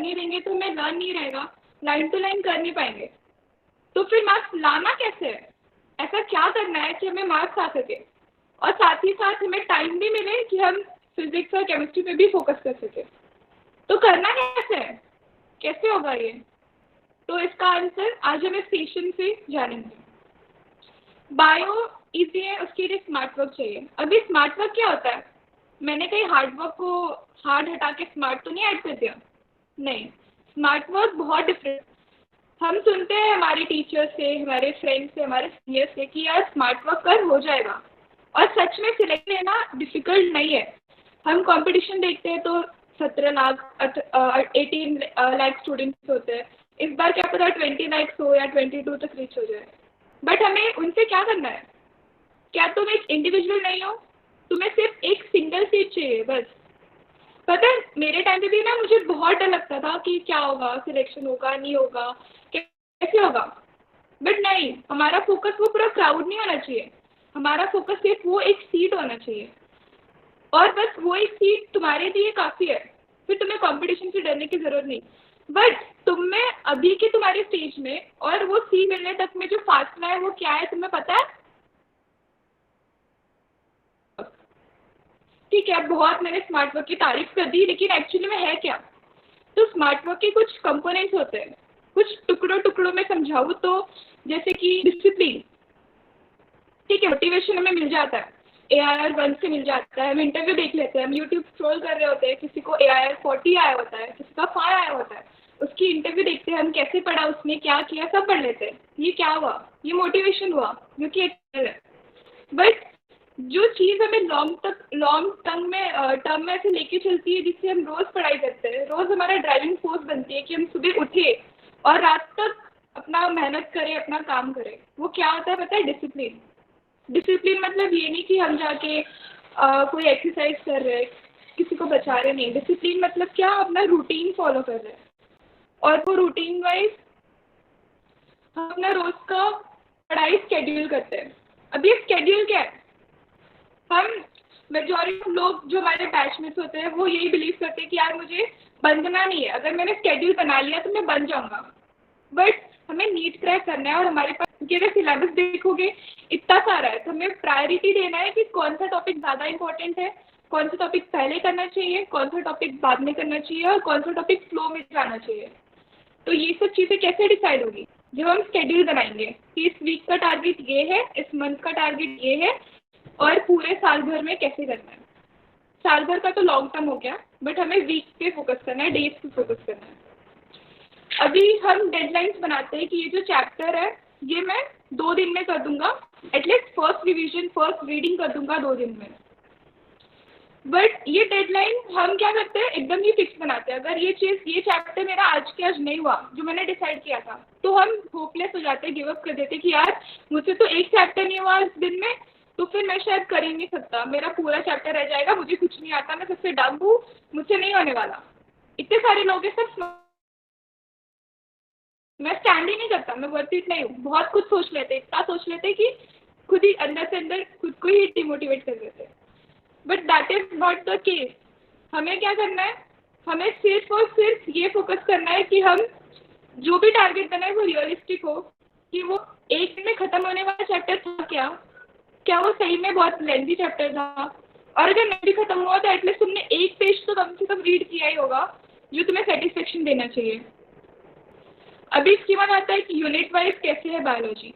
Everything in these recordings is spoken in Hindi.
नहीं देंगे तो हमें लर्न नहीं रहेगा, लाइन टू लाइन कर नहीं पाएंगे, तो फिर मार्क्स लाना कैसे है? ऐसा क्या करना है कि हमें मार्क्स आ सके और साथ ही साथ हमें टाइम भी मिले कि हम फिजिक्स और केमिस्ट्री पे भी फोकस कर सके? तो करना कैसे है, कैसे होगा ये? तो इसका आंसर आज हम इस सेशन से जानेंगे। बायो इजी है, उसके लिए स्मार्ट वर्क चाहिए। अभी स्मार्ट वर्क क्या होता है? मैंने कहीं हार्ड वर्क को हार्ड हटा के स्मार्ट तो नहीं ऐड कर दिया, नहीं। स्मार्ट वर्क बहुत डिफरेंट। हम सुनते हैं हमारे टीचर से, हमारे फ्रेंड्स से, हमारे सीनियर से कि यार स्मार्ट वर्क कर हो जाएगा, और सच में सिलेक्ट लेना डिफिकल्ट नहीं है। हम कंपटीशन देखते हैं तो 17 लाख 18 लाख स्टूडेंट्स होते हैं। इस बार क्या पता 20 लाख हो या 22 तक रीच हो जाए। बट हमें उनसे क्या करना है? क्या तुम एक इंडिविजुअल नहीं हो? तुम्हें सिर्फ एक सिंगल सीट चाहिए बस। पता है मेरे टाइम पे भी ना मुझे बहुत डर लगता था कि क्या होगा, सिलेक्शन होगा नहीं होगा, कैसे होगा। बट नहीं, हमारा फोकस वो पूरा क्राउड नहीं होना चाहिए, हमारा फोकस सिर्फ वो एक सीट होना चाहिए, और बस वो एक सीट तुम्हारे लिए काफ़ी है। फिर तुम्हें कंपटीशन से डरने की ज़रूरत नहीं। बट तुम्हें अभी के तुम्हारे स्टेज में और वो सी मिलने तक में जो फासला है वो क्या है तुम्हें पता है? ठीक है, बहुत मैंने स्मार्ट वर्क की तारीफ कर दी, लेकिन एक्चुअली में है क्या? तो स्मार्ट वर्क के कुछ कंपोनेंट्स होते हैं, कुछ टुकड़ों टुकड़ों में समझाऊँ तो जैसे कि डिसिप्लिन। ठीक है, मोटिवेशन हमें मिल जाता है, AIR 1 से मिल जाता है। हम इंटरव्यू देख लेते हैं, हम यूट्यूब स्क्रॉल कर रहे होते हैं, किसी को AIR 40 आया होता है, किसी का 5 आया होता है, उसकी इंटरव्यू देखते हैं, हम कैसे पढ़ा, उसने क्या किया, सब पढ़ लेते हैं। ये क्या हुआ? ये मोटिवेशन हुआ, क्योंकि है। बट जो चीज़ हमें लॉन्ग टर्म में ऐसे लेके चलती है, जिससे हम रोज़ पढ़ाई करते हैं, रोज़ हमारा ड्राइविंग फोर्स बनती है कि हम सुबह उठे और रात तक अपना मेहनत करें, अपना काम करें, वो क्या होता है पता है? डिसिप्लिन। डिसिप्लिन मतलब ये नहीं कि हम जाके कोई एक्सरसाइज कर रहे हैं, किसी को बचा रहे, नहीं। डिसिप्लिन मतलब क्या? अपना रूटीन फॉलो कर रहे हैं, और वो रूटीन वाइज हम अपना रोज का पढ़ाई स्केड्यूल करते हैं। अब ये स्केड्यूल क्या है? हम मेजॉरिटी लोग जो हमारे बैचमेट्स होते हैं वो यही बिलीव करते हैं कि यार मुझे बंधना नहीं है, अगर मैंने स्केड्यूल बना लिया तो मैं बन जाऊंगा। बट हमें नीट क्रैक करना है, और हमारे पास, क्योंकि अगर सिलेबस देखोगे इतना सारा है, तो हमें प्रायोरिटी देना है कि कौन सा टॉपिक ज़्यादा इंपॉर्टेंट है, कौन सा टॉपिक पहले करना चाहिए, कौन सा टॉपिक बाद में करना चाहिए, और कौन सा टॉपिक फ्लो में जाना चाहिए। तो ये सब चीज़ें कैसे डिसाइड होगी? जब हम स्केड्यूल बनाएंगे कि इस वीक का टारगेट ये है, इस मंथ का टारगेट ये है, और पूरे साल भर में कैसे करना है। साल भर का तो लॉन्ग टर्म हो गया, बट हमें वीक पे फोकस करना है, डेज पे फोकस करना है। अभी हम डेडलाइंस बनाते हैं कि ये जो चैप्टर है ये मैं 2 दिन में कर दूंगा, at least first revision, first reading कर दूंगा 2 दिन में। बट ये डेडलाइन हम क्या करते हैं, एकदम ही फिक्स बनाते हैं। अगर ये चैप्टर मेरा आज के आज नहीं हुआ जो मैंने डिसाइड किया था, तो हम होपलेस हो जाते हैं, गिव अप कर देते हैं कि यार मुझसे तो एक चैप्टर नहीं हुआ इस दिन में, तो फिर मैं शायद कर ही नहीं सकता, मेरा पूरा चैप्टर रह जाएगा, मुझे कुछ नहीं आता, मैं सबसे डम हूँ, मुझसे नहीं होने वाला। इतने सारे लोग हैं, सब मैं स्टैंड ही नहीं करता, मैं वर्थ इट नहीं हूँ। बहुत कुछ सोच लेते, इतना सोच लेते कि खुद ही अंदर से अंदर खुद को ही डिमोटिवेट कर देते। But that is not the case. हमें क्या करना है? हमें सिर्फ और सिर्फ ये फोकस करना है कि हम जो भी टारगेट बनाए वो रियलिस्टिक हो, कि वो एक दिन में खत्म होने वाला चैप्टर था क्या वो सही में बहुत लेंथी चैप्टर था, और अगर नहीं भी खत्म हुआ तो एटलीस्ट तुमने एक पेज तो कम से कम रीड किया ही होगा, जो तुम्हें सेटिस्फेक्शन देना चाहिए। अभी इसके बाद आता है कि यूनिट वाइज कैसे है बायोलॉजी।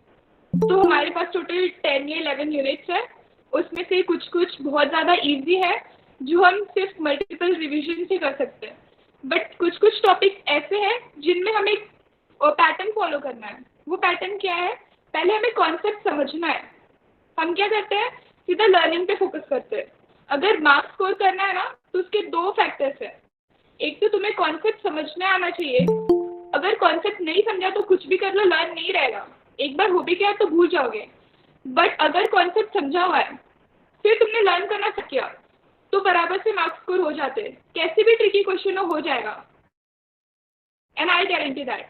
तो हमारे पास टोटल 10 या 11 यूनिट्स है, उसमें से कुछ कुछ बहुत ज़्यादा इजी है जो हम सिर्फ मल्टीपल रिवीजन से कर सकते हैं, बट कुछ कुछ टॉपिक्स ऐसे हैं जिनमें हमें एक पैटर्न फॉलो करना है। वो पैटर्न क्या है? पहले हमें कॉन्सेप्ट समझना है। हम क्या करते हैं, सीधा लर्निंग पे फोकस करते हैं। अगर मार्क्स स्कोर करना है ना, तो उसके 2 फैक्टर्स है। एक तो तुम्हें कॉन्सेप्ट समझना आना चाहिए, अगर कॉन्सेप्ट नहीं समझा तो कुछ भी कर लो, लर्न नहीं रहेगा, एक बार हो भी गया तो भूल जाओगे। बट अगर कॉन्सेप्ट समझा हुआ है, फिर तुमने लर्न करना सीख किया, तो बराबर से मार्क्स स्कोर हो जाते हैं, कैसे भी ट्रिकी क्वेश्चन हो जाएगा, एंड आई गारंटी दैट।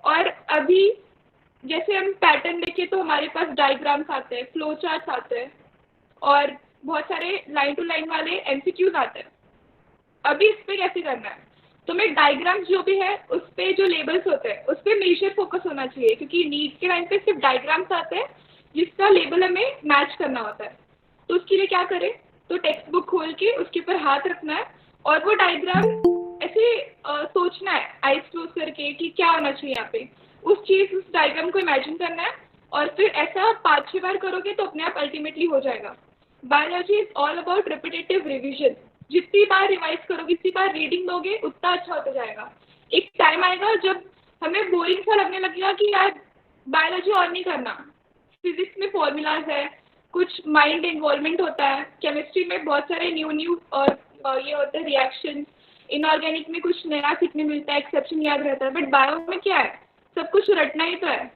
और अभी जैसे हम पैटर्न देखें तो हमारे पास डायग्राम्स आते हैं, फ्लो चार्ट्स आते हैं, और बहुत सारे लाइन टू लाइन वाले MCQs आते हैं। अभी इस पर कैसे करना है? तुम्हें डायग्राम्स जो भी है उस पे जो लेबल्स होते हैं उस पे मेजर फोकस होना चाहिए, क्योंकि नीट के टाइम पे सिर्फ डायग्राम्स आते हैं जिसका लेबल हमें मैच करना होता है। तो उसके लिए क्या करें, तो टेक्स्ट बुक खोल के उसके ऊपर हाथ रखना है और वो डायग्राम ऐसे सोचना है आईज क्लोज करके कि क्या होना चाहिए यहाँ पे, उस डायग्राम को इमेजिन करना है और फिर ऐसा 5-6 बार करोगे तो अपने आप अल्टीमेटली हो जाएगा। Biology is all about repetitive revision. जितनी बार रिवाइज करोगे, जितनी बार रीडिंग दोगे, उतना अच्छा होता जाएगा। एक टाइम आएगा जब हमें बोरिंग सा लगने लगेगा कि यार बायोलॉजी और नहीं करना। फिजिक्स में फॉर्मूलाज है, कुछ माइंड इन्वॉल्वमेंट होता है, केमिस्ट्री में बहुत सारे न्यू और ये होते हैं रिएक्शन, इनऑर्गेनिक में कुछ नया सीखने मिलता है, एक्सेप्शन याद रहता है। बट बायो में क्या है, सब कुछ रटना ही तो है।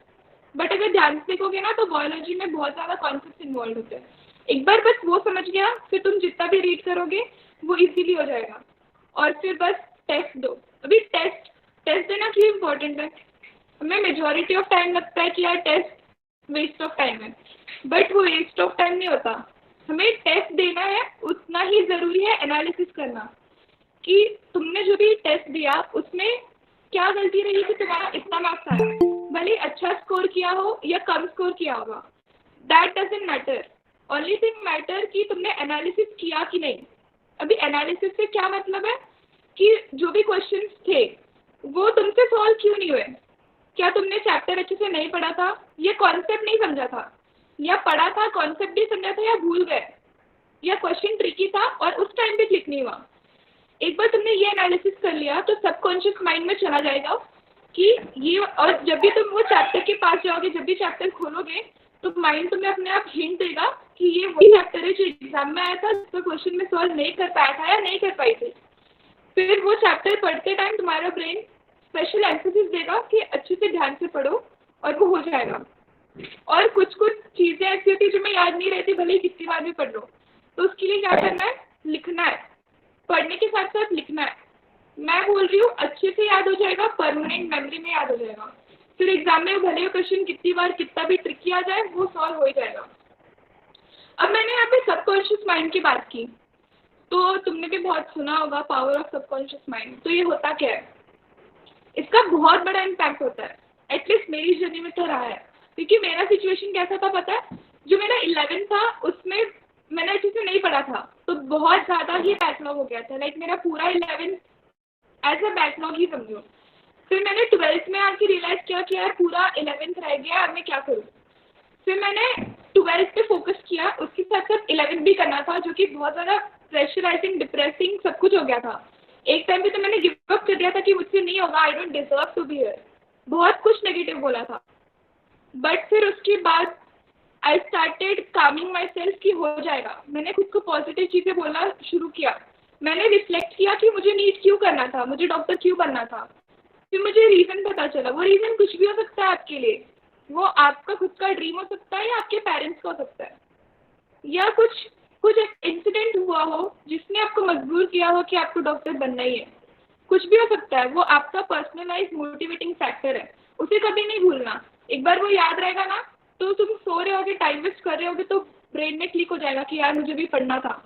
बट अगर ध्यान से देखोगे ना तो बायोलॉजी में बहुत ज़्यादा कॉन्सेप्ट इन्वॉल्व होते हैं। एक बार बस वो समझ गया, फिर तुम जितना भी रीड करोगे वो इजीली हो जाएगा। और फिर बस टेस्ट दो। अभी टेस्ट टेस्ट देना क्यों इम्पोर्टेंट है? हमें मेजॉरिटी ऑफ टाइम लगता है कि यार टेस्ट वेस्ट ऑफ टाइम है, बट वो वेस्ट ऑफ टाइम नहीं होता। हमें टेस्ट देना है, उतना ही ज़रूरी है एनालिसिस करना कि तुमने जो भी टेस्ट दिया उसमें क्या गलती रही कि तुम्हारा इतना मार्क्स आया। भले अच्छा स्कोर किया हो या कम स्कोर किया होगा, that doesn't matter. Only thing matter कि तुमने एनालिसिस किया कि नहीं। अभी एनालिसिस से क्या मतलब है कि जो भी क्वेश्चंस थे वो तुमसे सॉल्व क्यों नहीं हुए। क्या तुमने चैप्टर अच्छे से नहीं पढ़ा था, या कॉन्सेप्ट नहीं समझा था, या पढ़ा था कॉन्सेप्ट भी समझा था या भूल गए, या क्वेश्चन ट्रिकी था और उस टाइम पे क्लिक नहीं हुआ। एक बार तुमने ये एनालिसिस कर लिया तो सबकॉन्शियस माइंड में चला जाएगा कि ये, और जब भी तुम वो चैप्टर के पास जाओगे, जब भी चैप्टर खोलोगे तो माइंड तुम्हें अपने आप हिंट देगा कि ये वही चैप्टर है जो एग्जाम में आया था, जिसका क्वेश्चन में सॉल्व नहीं कर पाया था या नहीं कर पाई थी। फिर वो चैप्टर पढ़ते टाइम तुम्हारा ब्रेन स्पेशल एम्फेसिस देगा कि अच्छे से ध्यान से पढ़ो और वो हो जाएगा। और कुछ कुछ चीज़ें ऐसी होती है जो मैं याद नहीं रहती, भले ही कितनी बार भी पढ़ लो। तो उसके लिए क्या करना है, लिखना है। पढ़ने के साथ साथ लिखना है। मैं बोल रही हूँ अच्छे से याद हो जाएगा, परमानेंट मेमोरी में याद हो जाएगा। फिर एग्जाम में भले ही क्वेश्चन कितनी बार कितना भी ट्रिकी आ जाए वो सॉल्व हो ही जाएगा। अब मैंने यहाँ पे सबकॉन्शियस माइंड की बात की, तो तुमने भी बहुत सुना होगा पावर ऑफ सबकॉन्शियस माइंड। तो ये होता क्या है, इसका बहुत बड़ा इम्पैक्ट होता है। एटलीस्ट मेरी जर्नी में तो रहा है, क्योंकि मेरा सिचुएशन कैसा था पता है, जो मेरा 11 था उसमें मैंने अच्छे से नहीं पढ़ा था, तो बहुत ज़्यादा ही बैकलॉग हो गया था। लाइक मेरा पूरा 11 एज अ बैकलॉग ही समझो। फिर मैंने 12th में आके रियलाइज़ किया कि यार पूरा 11th रह गया, अब मैं क्या करूँ। फिर मैंने 12th पे फोकस किया, उसके साथ साथ 11th भी करना था, जो कि बहुत ज़्यादा प्रेशराइजिंग, डिप्रेसिंग सब कुछ हो गया था। एक टाइम पे तो मैंने गिव अप कर दिया था कि मुझसे नहीं होगा, I don't deserve to be here, बहुत कुछ नेगेटिव बोला था। बट फिर उसके बाद I started Kameng my self कि हो जाएगा। मैंने खुद को पॉजिटिव चीज़ें बोलना शुरू किया। मैंने रिफ्लेक्ट किया कि मुझे नीट क्यों करना था, मुझे डॉक्टर क्यों बनना था। फिर मुझे रीज़न पता चला। वो रीज़न कुछ भी हो सकता है आपके लिए। वो आपका खुद का ड्रीम हो सकता है या आपके पेरेंट्स का हो सकता है, या कुछ कुछ एक इंसिडेंट हुआ हो जिसने आपको मजबूर किया हो कि आपको डॉक्टर बनना ही है। कुछ भी हो सकता है, वो आपका पर्सनलाइज मोटिवेटिंग फैक्टर है। उसे कभी नहीं भूलना। एक बार वो याद रहेगा ना, तो तुम सो रहे होगे, टाइम वेस्ट कर रहे होगे, तो ब्रेन में क्लिक हो जाएगा कि यार मुझे भी पढ़ना था।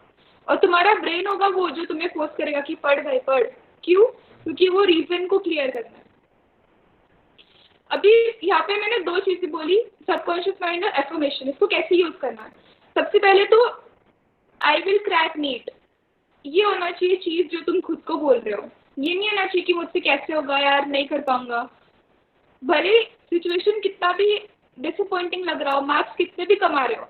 और तुम्हारा ब्रेन होगा वो जो तुम्हें फोर्स करेगा कि पढ़ भाई पढ़। क्यों? क्योंकि वो रीजन को क्लियर करना है। अभी यहाँ पे मैंने 2 चीज़ें बोली, सबकॉन्शियस माइंड और एफर्मेशन। इसको कैसे यूज़ करना है। सबसे पहले तो आई विल क्रैक नीट, ये होना चाहिए चीज़ जो तुम खुद को बोल रहे हो। ये नहीं होना चाहिए कि मुझसे कैसे होगा यार, नहीं कर पाऊंगा। भले सिचुएशन कितना भी डिसअपॉइंटिंग लग रहा हो, मार्क्स कितने भी कमा रहे हो,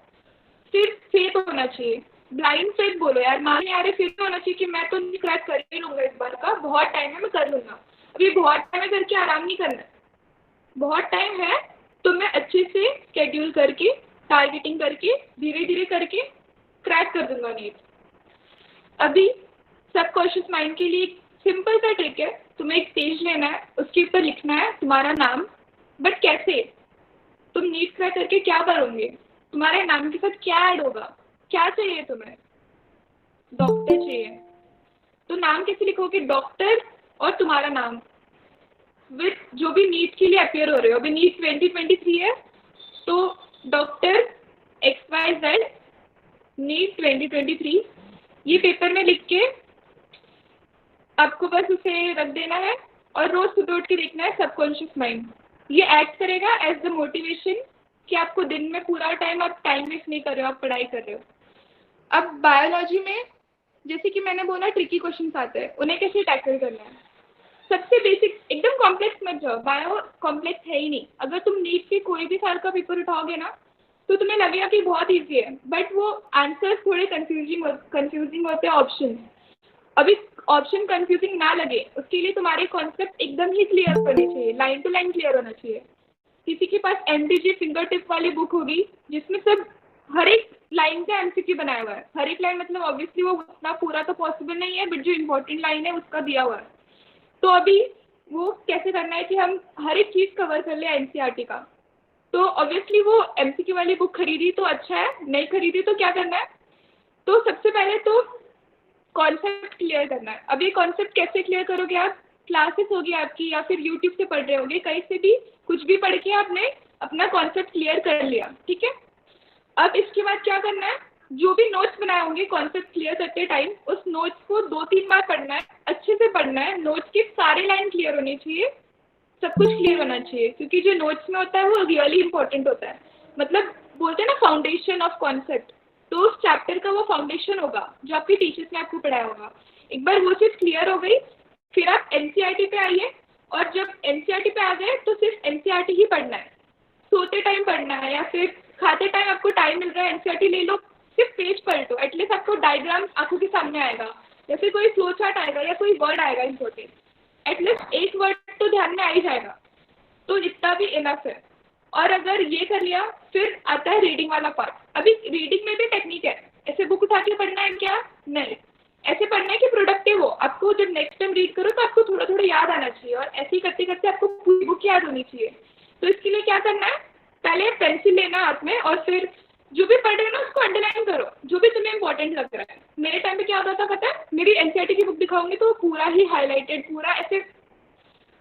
फिर फेथ होना चाहिए। ब्लाइंड फेथ बोलो यार, मान आ रहे, फेथ होना चाहिए कि मैं तो नहीं क्रैक कर ही लूँगा इस बार का, बहुत टाइम है, मैं कर लूँगा। अभी बहुत टाइम है करके आराम नहीं करना है, बहुत टाइम है तो मैं अच्छे से शेड्यूल करके, टारगेटिंग करके, धीरे धीरे करके क्रैक कर दूंगा नीट। अभी सबकॉन्शियस माइंड के लिए सिंपल सा ट्रिक है, तुम्हें एक पेज लेना है, उसके ऊपर लिखना है तुम्हारा नाम। बट कैसे? तुम नीट क्रैक करके क्या करोगे, तुम्हारे नाम के साथ क्या ऐड होगा, क्या चाहिए तुम्हें? डॉक्टर चाहिए। तो नाम कैसे लिखोगे? डॉक्टर और तुम्हारा नाम विद जो भी नीट के लिए अपेयर हो रहे हो। अभी नीट 2023 है, तो डॉक्टर XYZ नीट 2023 ये पेपर में लिख के आपको बस उसे रख देना है और रोज सुबह उठ के देखना है सबकॉन्शियस माइंड। ये एक्ट करेगा एज द मोटिवेशन कि आपको दिन में पूरा टाइम आप टाइम वेस्ट नहीं कर रहे हो, आप पढ़ाई कर रहे हो। अब बायोलॉजी में जैसे कि मैंने बोला ट्रिकी क्वेश्चंस आते हैं, उन्हें कैसे टैकल करना है। सबसे बेसिक, एकदम कॉम्प्लेक्स मत जाओ, बायो कॉम्प्लेक्स है ही नहीं। अगर तुम नीट के कोई भी साल का पेपर उठाओगे ना तो तुम्हें लगेगा कि बहुत ईजी है, बट वो आंसर्स थोड़े कंफ्यूजिंग होते हैं ऑप्शन। अभी ऑप्शन कंफ्यूजिंग ना लगे उसके लिए तुम्हारे कॉन्सेप्ट एकदम ही क्लियर होने चाहिए, लाइन टू लाइन क्लियर होना चाहिए। किसी के पास एमटीजी फिंगर टिप वाली बुक होगी जिसमें सब हर एक लाइन का एमसीक्यू बनाया हुआ है। हर एक लाइन मतलब ऑब्वियसली वो उतना पूरा तो पॉसिबल नहीं है, बट जो इंपॉर्टेंट लाइन है उसका दिया हुआ है। तो अभी वो कैसे करना है कि हम हर एक चीज़ कवर कर ले एनसीईआरटी का। तो ऑब्वियसली वो एमसीक्यू वाली बुक खरीदी तो अच्छा है, नहीं खरीदी तो क्या करना है। तो सबसे पहले तो कॉन्सेप्ट क्लियर करना है। अब ये कॉन्सेप्ट कैसे क्लियर करोगे आप, क्लासेस होगी आपकी या फिर यूट्यूब से पढ़ रहे होगे, कहीं से भी कुछ भी पढ़ के आपने अपना कॉन्सेप्ट क्लियर कर लिया, ठीक है। अब इसके बाद क्या करना है, जो भी नोट्स बनाए होंगे कॉन्सेप्ट क्लियर करते टाइम, उस नोट्स को 2-3 बार पढ़ना है, अच्छे से पढ़ना है। नोट्स के सारे लाइन क्लियर होने चाहिए, सब कुछ क्लियर होना चाहिए, क्योंकि जो नोट्स में होता है वो रियली इंपॉर्टेंट होता है। मतलब बोलते हैं ना फाउंडेशन ऑफ कॉन्सेप्ट, तो उस चैप्टर का वो फाउंडेशन होगा जो आपके टीचर्स ने आपको पढ़ाया होगा। एक बार वो चीज़ क्लियर हो गई, फिर आप एनसीईआरटी पे आइए, और जब एनसीईआरटी पे आ गए तो सिर्फ एनसीईआरटी ही पढ़ना है। सोते टाइम पढ़ना है या फिर खाते टाइम आपको टाइम मिल रहा है, एनसीईआरटी ले लो, सिर्फ पेज पलटो, एटलीस्ट आपको डायग्राम आंखों के सामने आएगा या फिर कोई फ्लो चार्ट आएगा या कोई वर्ड आएगा इंपॉर्टेंट, एटलीस्ट एक वर्ड तो ध्यान में आ ही जाएगा। तो इतना भी इनफ है। और अगर ये कर लिया, फिर आता है रीडिंग वाला पार्ट। अभी रीडिंग में भी टेक्निक है, ऐसे बुक उठा के पढ़ना है क्या, नहीं, ऐसे पढ़ना है कि प्रोडक्टिव हो। आपको जब नेक्स्ट टाइम रीड करो तो आपको थोड़ा थोड़ा याद आना चाहिए, और ऐसे ही करते करते आपको पूरी बुक याद होनी चाहिए। तो इसके लिए क्या करना है, पहले पेंसिल लेना हाथ में और फिर जो भी पढ़ रहे हो ना उसको अंडरलाइन करो, जो भी तुम्हें इंपॉर्टेंट लग रहा है। मेरे टाइम पे क्या होता था पता है, मेरी एनसीईआरटी की बुक दिखाऊंगी तो पूरा ही हाईलाइटेड, पूरा ऐसे,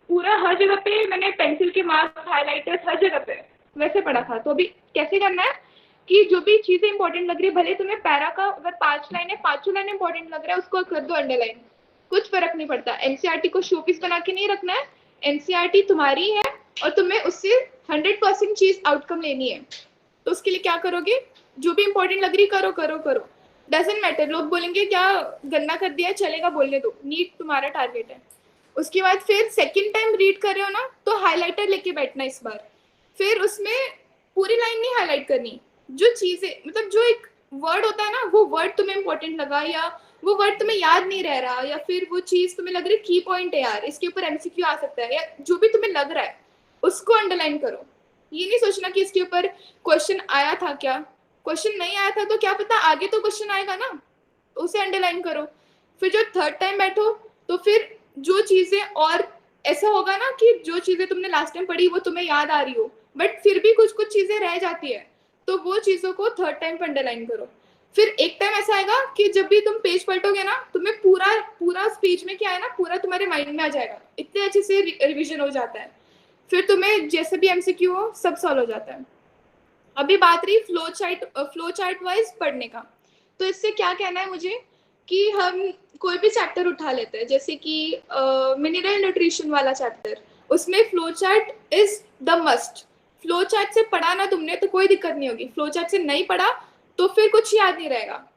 पूरा हर जगह पे मैंने पेंसिल के मार्क्स, हाइलाइटर्स हर जगह पे वैसे पढ़ा था। तो अभी कैसे करना है कि जो भी चीज़ें इंपॉर्टेंट लग रही है, भले तुम्हें पैरा का अगर 5 लाइन है, 5 लाइन इंपॉर्टेंट लग रहा है, उसको कर दो अंडरलाइन, कुछ फर्क नहीं पड़ता। एनसीईआरटी को शोपीस बना के नहीं रखना है, एनसीईआरटी तुम्हारी है और तुम्हें उससे 100% चीज़ आउटकम लेनी है। तो उसके लिए क्या करोगे, जो भी इंपॉर्टेंट लग रही करो करो करो, डजेंट मैटर। लोग बोलेंगे क्या गंदा कर दिया, चलेगा, बोलने दो, नीट तुम्हारा टारगेट है। उसके बाद फिर सेकंड टाइम रीड कर रहे हो ना तो हाइलाइटर लेके बैठना इस बार। फिर उसमें पूरी लाइन नहीं हाईलाइट करनी, जो चीजें मतलब जो एक वर्ड होता है ना, वो वर्ड तुम्हें इंपॉर्टेंट लगा या वो वर्ड तुम्हें याद नहीं रह रहा या फिर वो चीज तुम्हें लग रही की पॉइंट है यार, इसके ऊपर एमसीक्यू आ सकता है, या जो भी तुम्हें लग रहा है उसको अंडरलाइन करो। ये नहीं सोचना कि इसके ऊपर क्वेश्चन आया था क्या, क्वेश्चन नहीं आया था तो क्या पता आगे तो क्वेश्चन आएगा ना, तो उसे अंडरलाइन करो। फिर जो थर्ड टाइम बैठो तो फिर जो चीजें, और ऐसा होगा ना कि जो चीजें तुमने लास्ट टाइम पढ़ी वो तुम्हें याद आ रही हो बट फिर भी कुछ कुछ चीजें रह जाती है, तो वो चीजों को थर्ड टाइम पर अंडरलाइन करो। फिर एक टाइम ऐसा आएगा कि जब भी तुम पेज पलटोगे ना, तुम्हें पूरा पूरा स्पीच में क्या है ना, पूरा तुम्हारे माइंड में आ जाएगा, इतने अच्छे से रिविजन हो जाता है। फिर तुम्हें जैसे भी एमसीक्यू हो सब सॉल्व हो जाता है। अभी बात रही फ्लो चार्ट वाइज पढ़ने का, तो इससे क्या कहना है मुझे कि हम कोई भी चैप्टर उठा लेते हैं, जैसे कि मिनरल न्यूट्रिशन वाला चैप्टर, उसमें flow chart is the must. Flow chart से पढ़ा ना तुमने तो कोई दिक्कत नहीं होगी, फ्लो चार्ट से नहीं पढ़ा तो फिर कुछ याद नहीं रहेगा।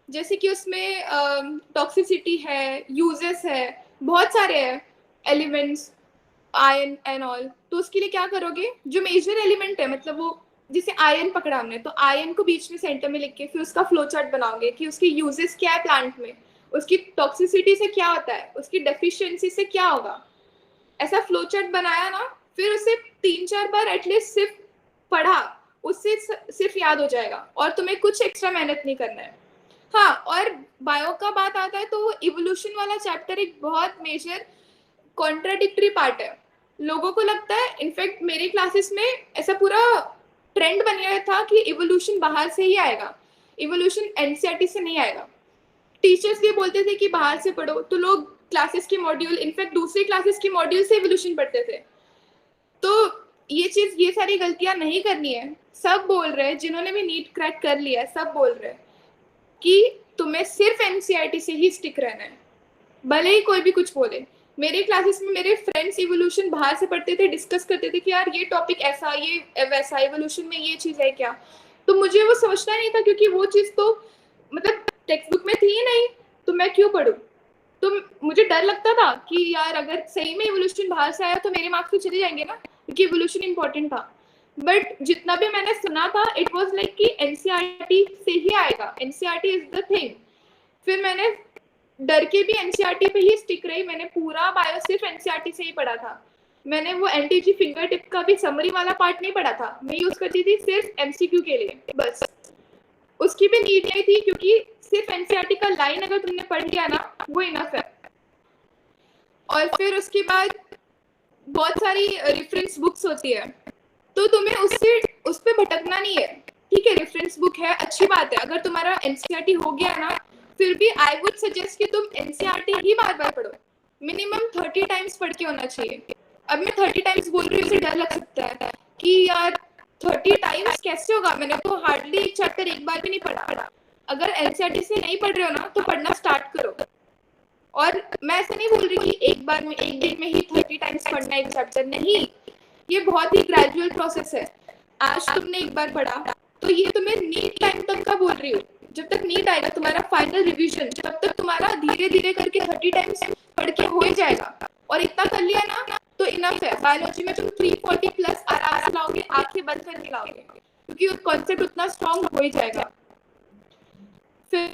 जैसे कि उसमें टॉक्सिसिटी है, यूजेस है, बहुत सारे हैं एलिमेंट्स, आयन एंड ऑल। तो उसके लिए क्या करोगे, जो मेजर एलिमेंट है मतलब वो, जैसे आयन पकड़ा हमने तो आयन को बीच में सेंटर में लिख के फिर उसका फ्लो चार्ट बनाओगे कि उसके यूजेस क्या है प्लांट में, उसकी टॉक्सिसिटी से क्या होता है, उसकी डेफिशिएंसी से क्या होगा। ऐसा फ्लो चार्ट बनाया ना, फिर उसे 3-4 बार एटलीस्ट सिर्फ पढ़ा, उससे सिर्फ याद हो जाएगा और तुम्हें कुछ एक्स्ट्रा मेहनत नहीं करना है। हाँ, और बायो का बात आता है तो इवोल्यूशन वाला चैप्टर एक बहुत मेजर कॉन्ट्राडिक्टरी पार्ट है। लोगों को लगता है, इनफैक्ट मेरे क्लासेस में ऐसा पूरा ट्रेंड बन गया था कि इवोल्यूशन बाहर से ही आएगा, इवोल्यूशन एनसीईआरटी से नहीं आएगा। टीचर्स भी बोलते थे कि बाहर से पढ़ो, तो लोग क्लासेस के मॉड्यूल, इनफैक्ट दूसरी क्लासेस के मॉड्यूल से इवोल्यूशन पढ़ते थे। तो ये चीज, ये सारी गलतियां नहीं करनी है। सब बोल रहे हैं, जिन्होंने भी नीट क्रैक कर लिया है सब बोल रहे हैं कि तुम्हें सिर्फ एनसीईआरटी से ही स्टिक रहना है। भले ही कोई भी कुछ बोले। मेरे क्लासेस में मेरे फ्रेंड्स इवोल्यूशन बाहर से पढ़ते थे, डिस्कस करते थे कि यार ये टॉपिक ऐसा, ये वैसा, इवोल्यूशन में ये चीज़ है क्या। तो मुझे वो समझना नहीं था, क्योंकि वो चीज़ तो मतलब टेक्स्ट बुक में थी ही नहीं, तो मैं क्यों पढ़ूँ। तो मुझे डर लगता था कि यार अगर सही में इवोल्यूशन बाहर से आया तो मेरे मार्क्स तो चले जाएंगे ना, क्योंकि इवोल्यूशन इंपॉर्टेंट था। बट जितना भी मैंने सुना था, इट वाज लाइक कि एनसीईआरटी से ही आएगा, एनसीईआरटी इज द थिंग। फिर मैंने डर के भी एनसीईआरटी पे ही स्टिक रही। मैंने पूरा बायो सिर्फ एनसीईआरटी से ही पढ़ा था। मैंने वो एनटीजी फिंगर टिप का भी समरी वाला पार्ट नहीं पढ़ा था, मैं यूज करती थी सिर्फ एमसीक्यू के लिए बस। उसकी भी नीड नहीं थी, क्योंकि सिर्फ एनसीईआरटी का लाइन अगर तुमने पढ़ लिया ना, वो इनफ है। और फिर उसके बाद बहुत सारी रेफरेंस बुक्स होती है, तो तुम्हें उससे उस पर भटकना नहीं है। ठीक है, रेफरेंस बुक है, अच्छी बात है। अगर तुम्हारा एनसीईआरटी हो गया ना, फिर भी आई वुड सजेस्ट कि तुम एनसीईआरटी ही बार बार पढ़ो। मिनिमम 30 टाइम्स पढ़ के होना चाहिए। अब मैं 30 टाइम्स बोल रही हूँ, उसे डर लग सकता है कि यार 30 टाइम्स कैसे होगा, मैंने तो हार्डली एक चैप्टर एक बार भी नहीं पढ़ा। अगर एनसीईआरटी से नहीं पढ़ रहे हो ना, तो पढ़ना स्टार्ट करो। और मैं ऐसा नहीं बोल रही कि एक बार में, एक दिन में ही 30 टाइम्स पढ़ना एक चैप्टर, नहीं। ये बहुत ही ग्रेजुअल प्रोसेस है। आज तुमने एक बार पढ़ा, तो ये तुम्हें नीट टाइम तक का बोल रही हूँ, जब तक नीट आएगा तुम्हारा फाइनल रिवीजन, तब तक तुम्हारा धीरे धीरे करके 30 टाइम्स पढ़ के हो ही जाएगा। और इतना कर लिया ना तो इनफ है। बायोलॉजी में तुम 340 प्लस आराम से लाओगे, आंखें बंद करके लाओगे, क्योंकि कॉन्सेप्ट उतना स्ट्रॉन्ग हो ही जाएगा। फिर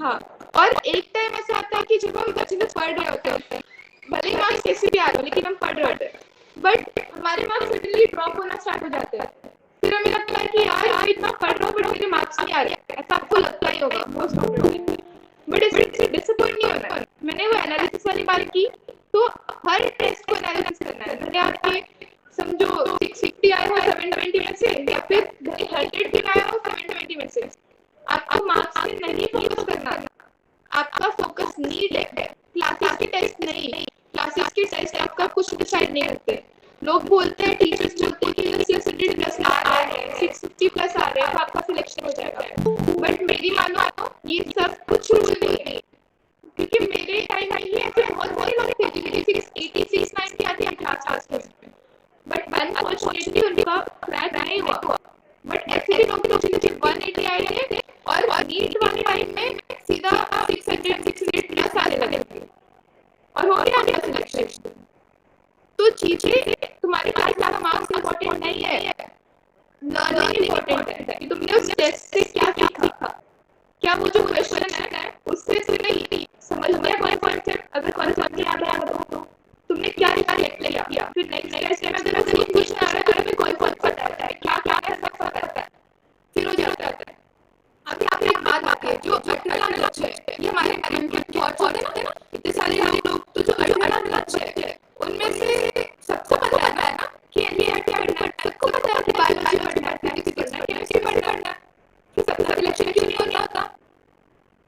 हाँ, और एक टाइम ऐसा आता है कि जब हम अच्छे से पढ़ रहे होते हैं, भले ही मार्क्स कैसे भी आ रहे हो, लेकिन हम पढ़ रहे होते हैं, बट हमारे मार्क्स सडनली ड्रॉप होना स्टार्ट हो जाते हैं। फिर हमें लगता है कि यार मैं इतना पढ़ रहा हूँ बट मेरे मार्क्स नहीं आ रहे। ऐसा आपको लगता ही होगा मोस्ट स्टूडेंट, बट इससे डिसअपॉइंट नहीं होना है। मैंने वो एनालिसिस वाली बात की, तो हर टेस्ट को एनालिसिस करना है। भले आपके समझो 650 आए हो 720 में से, या फिर 100 भी आए हो 720 में से, आपको मार्क्स पे नहीं फोकस करना है। आपका फोकस नीड है, क्लासेस के टेस्ट नहीं। क्लासेस के टेस्ट आपका कुछ डिसाइड नहीं करते। लोग बोलते हैं, टीचर्स बोलते हैं कि 600 प्लस आ रहे हैं, 650 प्लस आ रहे हैं, तो आपका सिलेक्शन हो जाएगा। बट मेरी मानो ये सब कुछ रूल नहीं है, क्योंकि मेरे टाइम में ही ऐसे बहुत सारे लोग थे जिनके 680 690 आते हैं क्लास में, बट अनफॉर्चुनेटली उनका क्रैक नहीं हुआ। बट ऐसे भी लोग थे जिनके 180 आए थे, और नीट वाले टाइम में सीधा 600 प्लस आने लगे थे, और हो गया आपका सिलेक्शन। तो चीजें तुम्हारे पास ज्यादा मार्क्स इंपॉर्टेंट नहीं है, लर्निंग इंपॉर्टेंट है कि तुमने उस टेस्ट से क्या सीखा। क्या वो जो क्वेश्चन है उससे तुमने समझ गया कोई कॉन्सेप्ट? अगर कॉन्सेप्ट नहीं आ रहा है तो तुमने क्या रिफ्लेक्ट किया। फिर नेक्स्ट टेस्ट में अगर ये क्वेश्चन आ रहा है तो हमें कोई पता है क्या क्या ऐसा पता है, फिर हो जाता है। अभी आप एक बात आती है, जो 18 लाख लक्ष्य है, ये हमारे मन के थॉट्स होते हैं ना, इतने सारे लोग, तो जो 18 लाख लक्ष्य है उनमें से सबको पता है ना कि ये क्या पढ़ना है, सबको पता है कि बायोलॉजी पढ़ना है, फिजिक्स पढ़ना है, केमिस्ट्री पढ़ना है, फिर सबका सिलेक्शन क्यों नहीं होता?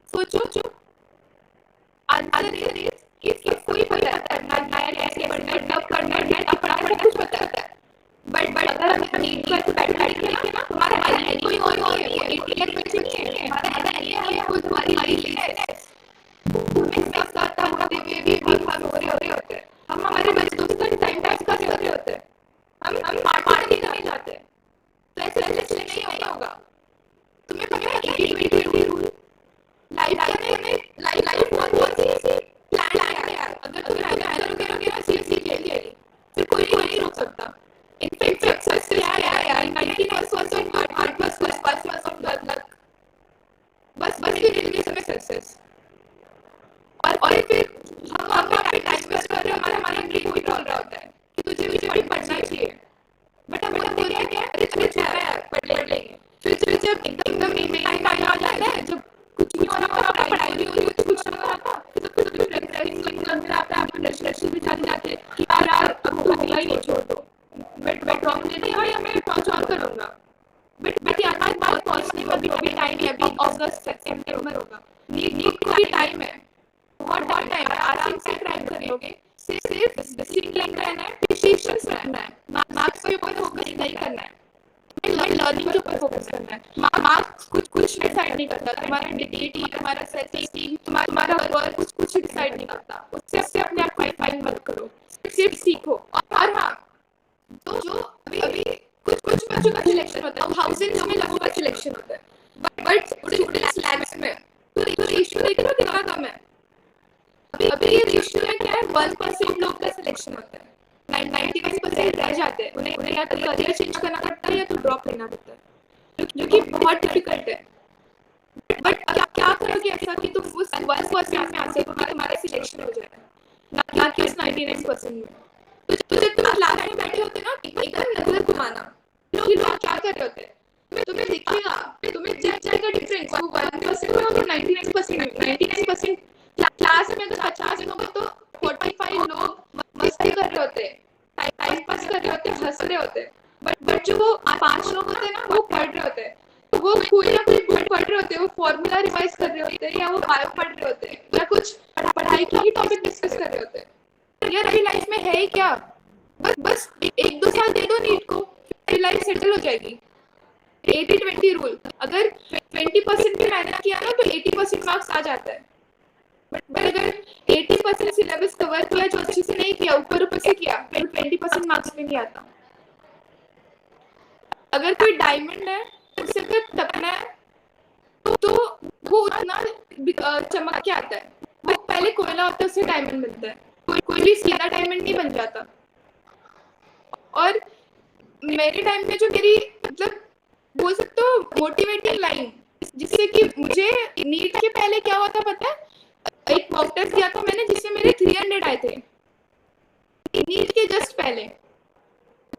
सोचो, आंसर इज कि कोई पता करना है, कैसे पढ़ना है, कब करना है, कब पढ़ना है, कुछ पता है। बट अगर हम नीट पर बैठा के ना, हमारा एन कोई और नहीं है, इंटेलिजेंट बच्चे नहीं है, हमारा एन ये है, वो तुम्हारी लाइफ है। हमें सब आता होते हुए भी हम हो रहे होते हैं, हम हमारे बच्चों के साथ टाइम पास कर रहे होते हैं, हम पार्टी करने जाते हैं। तो ऐसे नहीं होगा। तुम्हें पता है कि 80-20 रूल लाइफ बहुत सी प्लान है यार। अगर तुम ऐसा रुके ना सीख ले, फिर कोई नहीं रोक सकता। इनफैक्ट सक्सेस क्या है यार, 90% हार्ड वर्क प्लस 5% लक, बस ये रिलेशन में सक्सेस। और फिर हम अपने टाइम वेस्ट कर रहे हैं, हमारा ब्रेन वही बोल रहा होता है कि तुझे पढ़ना चाहिए, बट हम बोलते क्या है, अरे चल यार पढ़ लेंगे। फिर जब एकदम नहीं टाइम आ जाता है, जब कुछ नहीं हो रहा, पढ़ाई नहीं हो रही, कुछ नहीं हो रहा, तो फिर प्रेशर लग जाता है, अपने प्रेशर भी जाते हैं कि यार अब तो होगा ही नहीं, छोड़ दो। बट रॉन्ग नहीं भाई, मैं टॉच ऑन करूंगा। बट यार बहुत पॉजिटिव, अभी टाइम है, अभी अगस्त सितंबर होगा, नीट को भी टाइम है, बहुत टाइम है, आराम से क्रैक कर लोगे। सिर्फ डिसिप्लिन रहना है, पेशेंस रहना है, मार्क्स के ऊपर फोकस नहीं करना है, लर्निंग के ऊपर फोकस करना है। मार्क्स कुछ डिसाइड नहीं करता, तुम्हारा डिग्निटी, तुम्हारा सेल्फ एस्टीम, तुम्हारा वर्क कुछ डिसाइड नहीं करता। उससे अपने आप को फाइन मत करो, सिर्फ सीखो। और हाँ, तो जो अभी कुछ बच्चों का सिलेक्शन होता है, थाउजेंड्स में लोगों का सिलेक्शन होता है, बट स्टूडेंट्स लैक्स में, तो रेशियो देख लो कितना कम है। अभी ये रेशियो है क्या है, 1% लोग का सिलेक्शन होता है, 99% रह जाते हैं। उन्हें या करियर चेंज करना पड़ता है या तो ड्रॉप लेना पड़ता है, जो कि बहुत डिफिकल्ट है। बट क्या करोगे ऐसा कि तुम उस 1% में आ सको, तुम्हारा सिलेक्शन हो जाए, ना कि उस 99% में। तो जब तुम क्लास में बैठे होते ना, एकदम नजर घुमाना कि लोग क्या कर रहे होते हैं, तुम्हें दिखेगा, तुम्हें दिख जाएगा डिफरेंस, वो 1% में और 99% में। 99% क्लास में अगर 50 लोग तो 45 लोग मस्ती कर रहे होते हैं, टाइम पास कर रहे होते हैं, हंस रहे होते हैं। बट जो वो 5 लोग होते हैं ना, वो पढ़ रहे होते हैं, वो कोई ना कोई बुक पढ़ रहे होते हैं, वो फॉर्मूला रिवाइज कर रहे होते हैं, या वो बायो पढ़ रहे होते हैं, या कुछ पढ़ाई की ही टॉपिक डिस्कस कर रहे होते हैं। यार अभी लाइफ में है ही क्या, बस 1-2 साल दे दो नीट को, फिर लाइफ सेटल हो जाएगी। 80-20 रूल, अगर 20% भी मेहनत किया ना तो 80% मार्क्स आ जाता है। बट अगर 80% सिलेबस कवर किया जो अच्छे से नहीं किया, ऊपर से किया, फिर 20% मार्क्स में नहीं आता। अगर कोई डायमंड है, उससे अगर टपना है तो वो उतना चमक के आता है। वो पहले कोयला होता है, उससे डायमंड बनता है, कोई भी सीधा डायमंड नहीं बन जाता। और मेरे टाइम में जो मेरी मतलब बोल सकते हो मोटिवेटिंग लाइन, जिससे कि मुझे नीट के पहले क्या हुआ था पता है, एक मॉक टेस्ट दिया था मैंने जिससे मेरे 300 आए थे नीट के जस्ट पहले।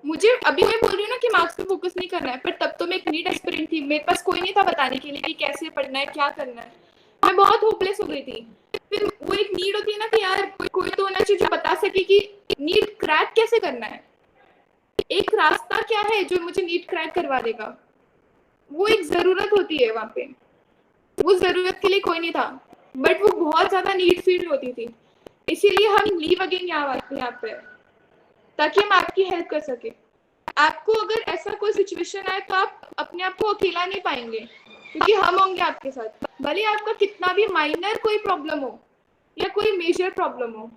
मुझे अभी मैं बोल रही हूँ ना कि मार्क्स पे फोकस नहीं करना है, पर तब तो मैं एक नीट एस्पिरेंट थी, मेरे पास कोई नहीं था बताने के लिए कि कैसे पढ़ना है, क्या करना है। मैं बहुत होपलेस हो गई थी। फिर वो एक नीड होती है ना कि यार कोई तो होना चाहिए जो बता सके कि नीट क्रैक कैसे करना है, एक रास्ता क्या है जो मुझे नीट क्रैक करवा देगा। वो एक जरूरत होती है वहां पे, वो जरूरत के लिए कोई नहीं था, बट वो बहुत ज्यादा नीड फील होती थी। इसीलिए हम लीव अगेन यहाँ पे, ताकि हम आपकी हेल्प कर सके। आपको अगर ऐसा कोई सिचुएशन आए तो आप अपने आप को अकेला नहीं पाएंगे, क्योंकि हम होंगे आपके साथ। भले आपका कितना भी माइनर कोई प्रॉब्लम हो या कोई मेजर प्रॉब्लम हो,